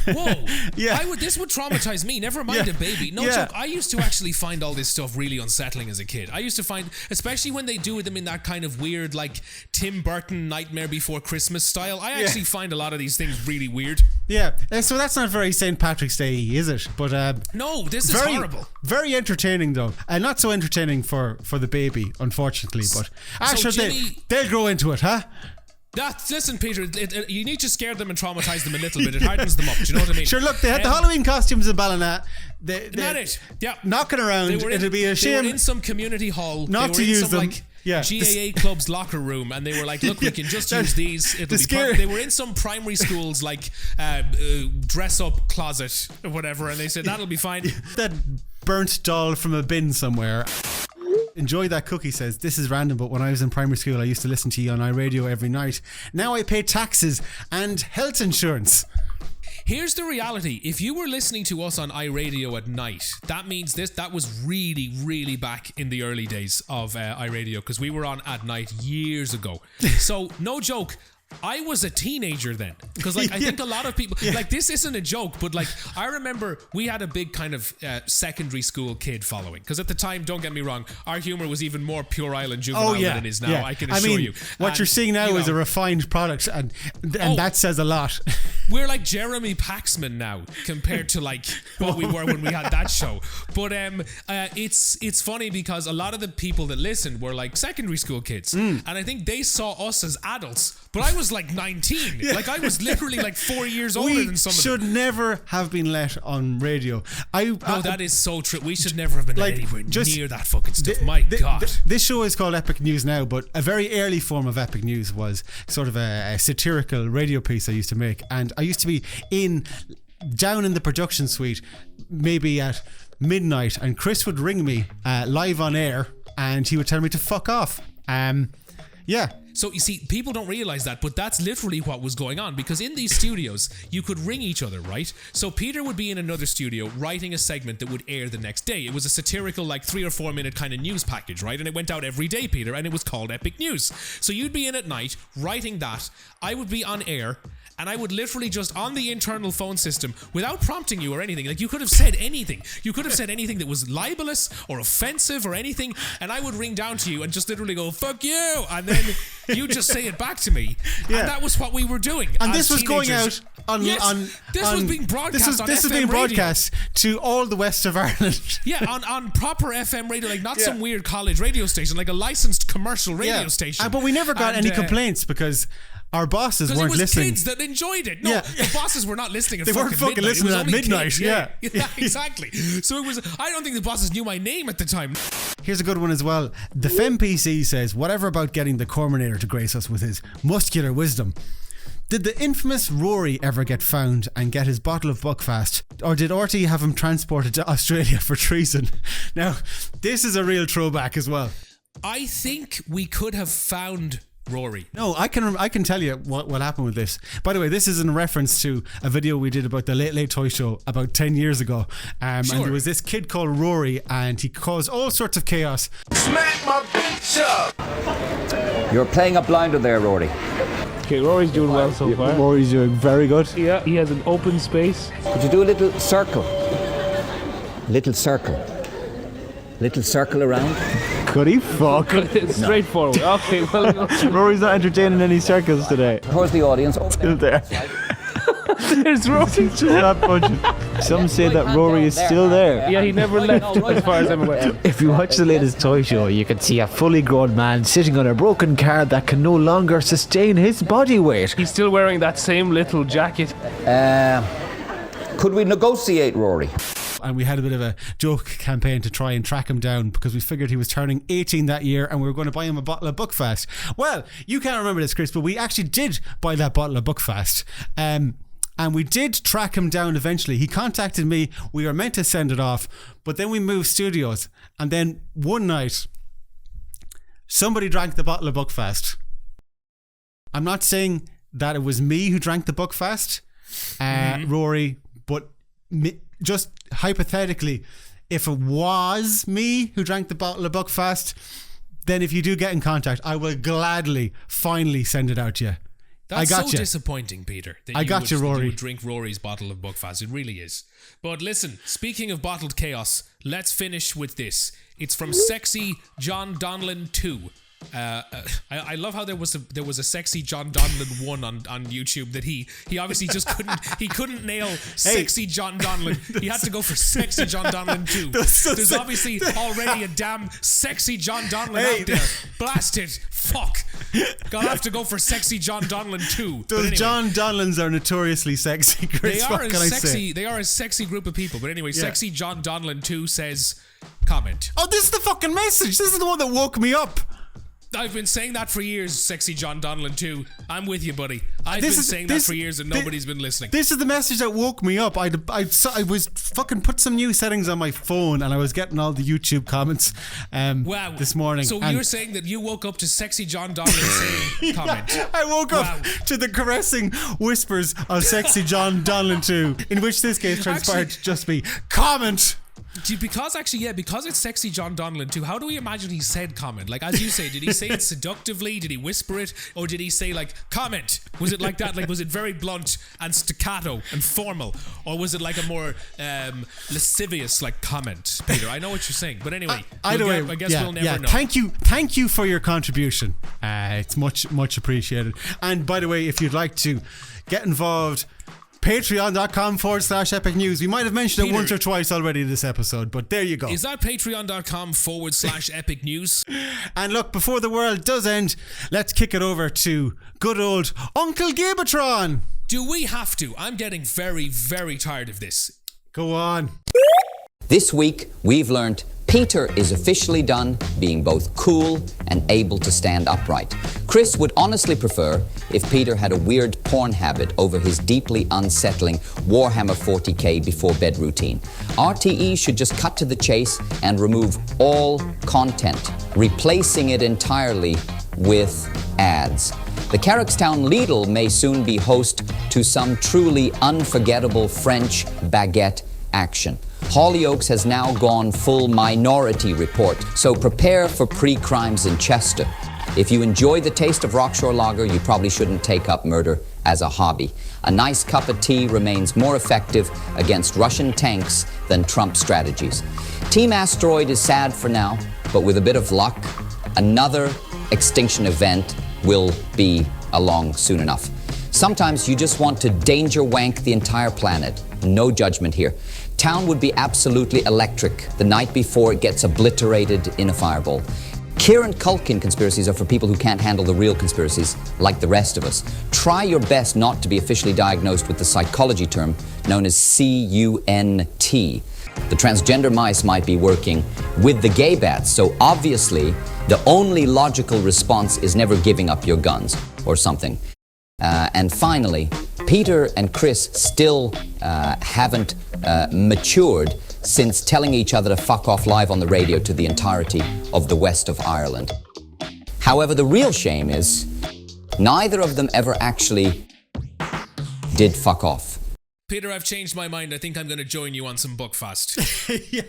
Whoa. Yeah. This would traumatize me. Never mind a baby. No joke. I used to actually find all this stuff really unsettling as a kid. I used to find, especially when they do them in that kind of weird, like, Tim Burton Nightmare Before Christmas style, I actually find a lot of these things really weird. Yeah. So that's not very St. Patrick's Day, is it? But no, this is horrible. Very entertaining, though. And not so entertaining for the baby, unfortunately. But they'll grow into it, huh? Listen, Peter, you need to scare them and traumatize them a little bit. It hardens them up. Do you know what I mean? Sure, look, they had the Halloween costumes in Ballina. Not it. Yeah. Knocking around. It'd be a shame. They were in some community hall. Not to use them. Like, GAA club's locker room, and they were like, look, we can just use these. It'll be perfect. They were in some primary school's like dress up closet or whatever, and they said that'll be fine. That burnt doll from a bin somewhere. Enjoy that cookie says, this is random, but when I was in primary school I used to listen to you on iRadio every night. Now I pay taxes and health insurance. Here's the reality. If you were listening to us on iRadio at night, that means that was really, really back in the early days of iRadio, because we were on at night years ago. So, no joke, I was a teenager then, because like I think a lot of people like this isn't a joke, but like I remember we had a big kind of secondary school kid following, because at the time, don't get me wrong, our humor was even more pure island juvenile than it is now. I can assure you. What you're seeing now is a refined product, and that says a lot. We're like Jeremy Paxman now compared to like what we were when we had that show. But it's funny because a lot of the people that listened were like secondary school kids, and I think they saw us as adults. But I was like 19. Like I was literally like 4 years older than some of them. We should never have been let on radio. No, that is so true. We should never have been let anywhere near that fucking stuff. My God. This show is called Epic News now, but a very early form of Epic News was sort of a satirical radio piece I used to make. And I used to be down in the production suite, maybe at midnight, and Chris would ring me live on air, and he would tell me to fuck off. So you see, people don't realize that, but that's literally what was going on, because in these studios, you could ring each other, right? So Peter would be in another studio writing a segment that would air the next day. It was a satirical, like 3 or 4 minute kind of news package, right? And it went out every day, Peter, and it was called Epic News. So you'd be in at night writing that. I would be on air, and I would literally just on the internal phone system, without prompting you or anything, like you could have said anything. You could have said anything that was libelous or offensive or anything, and I would ring down to you and just literally go, fuck you, and then you just say it back to me. And that was what we were doing. And this was going out on this was being broadcast on This FM was being radio. broadcast to all the west of Ireland. on proper FM radio, like not some weird college radio station, like a licensed commercial radio station. But we never got any complaints because our bosses weren't listening. It was kids that enjoyed it. No, the bosses were not listening at they weren't fucking listening at midnight. Kids. Yeah, exactly. So it was. I don't think the bosses knew my name at the time. Here's a good one as well. The FemPC says, whatever about getting the Corminator to grace us with his muscular wisdom. Did the infamous Rory ever get found and get his bottle of Buckfast? Or did RT have him transported to Australia for treason? Now, this is a real throwback as well. I think we could have found Rory. No, I can tell you what happened with this. By the way, this is in reference to a video we did about the Late Late Toy Show about 10 years ago. And there was this kid called Rory, and he caused all sorts of chaos. Smack my bitch up! You're playing a blinder there, Rory. Okay, Rory's doing well so far. Rory's doing very good. Yeah, he has an open space. Could you do a little circle? Little circle. Little circle around. Could he fuck? It's straightforward. Okay, well, Rory's not entertaining any circles today. Where's the audience? Still there. There's Rory. Just not budging. Some say that Rory is still there. Yeah, he never left as far as I'm aware. If you watch the latest toy show, you can see a fully grown man sitting on a broken car that can no longer sustain his body weight. He's still wearing that same little jacket. Could we negotiate, Rory? And we had a bit of a joke campaign to try and track him down because we figured he was turning 18 that year and we were going to buy him a bottle of Buckfast. Well, you can't remember this, Chris, but we actually did buy that bottle of Buckfast. And we did track him down eventually. He contacted me. We were meant to send it off, but then we moved studios. And then one night, somebody drank the bottle of Buckfast. I'm not saying that it was me who drank the Buckfast, Rory, but just hypothetically, if it was me who drank the bottle of Buckfast, then if you do get in contact, I will gladly finally send it out to you. That's I got so you. disappointing, Peter. That I got you, Rory. You would drink Rory's bottle of Buckfast. It really is. But listen, speaking of bottled chaos, let's finish with this. It's from Sexy John Donlan 2. I love how there was a Sexy John Donlan 1 on YouTube that he obviously just couldn't nail Sexy John Donlan. He had to go for Sexy John Donlan 2. There's obviously already a damn Sexy John Donlan out there. Blast it. Fuck. Gonna have to go for Sexy John Donlan 2. Those anyway, John Donlans are notoriously sexy, Chris. They are a sexy group of people. But anyway, Sexy John Donlan 2 says, comment. Oh, this is the fucking message. This is the one that woke me up. I've been saying that for years, Sexy John Donlan 2. I'm with you, buddy. I've been saying that for years and nobody's been listening. This is the message that woke me up. I was fucking put some new settings on my phone and I was getting all the YouTube comments this morning. So you're saying that you woke up to Sexy John Donlan saying comment. I woke up to the caressing whispers of Sexy John Donlan 2, in which this case transpired to just be comment. Because it's sexy John Donlan too, how do we imagine he said comment? Like, as you say, did he say it seductively? Did he whisper it? Or did he say, like, comment? Was it like that? Like, was it very blunt and staccato and formal? Or was it like a more lascivious, like, comment, Peter? I know what you're saying. But anyway, I guess we'll never know. Thank you for your contribution. It's much appreciated. And by the way, if you'd like to get involved, patreon.com/epic news. We might have mentioned it once or twice already in this episode, but there you go. Is that patreon.com/epic news? And look, before the world does end, let's kick it over to good old Uncle Gabatron. Do we have to? I'm getting very, very tired of this. Go on. This week, we've learned Peter is officially done being both cool and able to stand upright. Chris would honestly prefer if Peter had a weird porn habit over his deeply unsettling Warhammer 40k before bed routine. RTE should just cut to the chase and remove all content, replacing it entirely with ads. The Carrickstown Lidl may soon be host to some truly unforgettable French baguette action. Hollyoaks has now gone full Minority Report, so prepare for pre-crimes in Chester. If you enjoy the taste of Rockshore Lager, you probably shouldn't take up murder as a hobby. A nice cup of tea remains more effective against Russian tanks than Trump strategies. Team Asteroid is sad for now, but with a bit of luck, another extinction event will be along soon enough. Sometimes you just want to danger wank the entire planet. No judgment here. Town would be absolutely electric the night before it gets obliterated in a fireball. Kieran Culkin conspiracies are for people who can't handle the real conspiracies like the rest of us. Try your best not to be officially diagnosed with the psychology term known as CUNT. The transgender mice might be working with the gay bats, so obviously the only logical response is never giving up your guns or something. And finally, Peter and Chris still haven't matured since telling each other to fuck off live on the radio to the entirety of the west of Ireland. However, the real shame is neither of them ever actually did fuck off. Peter, I've changed my mind. I think I'm going to join you on some Buckfast. Yeah.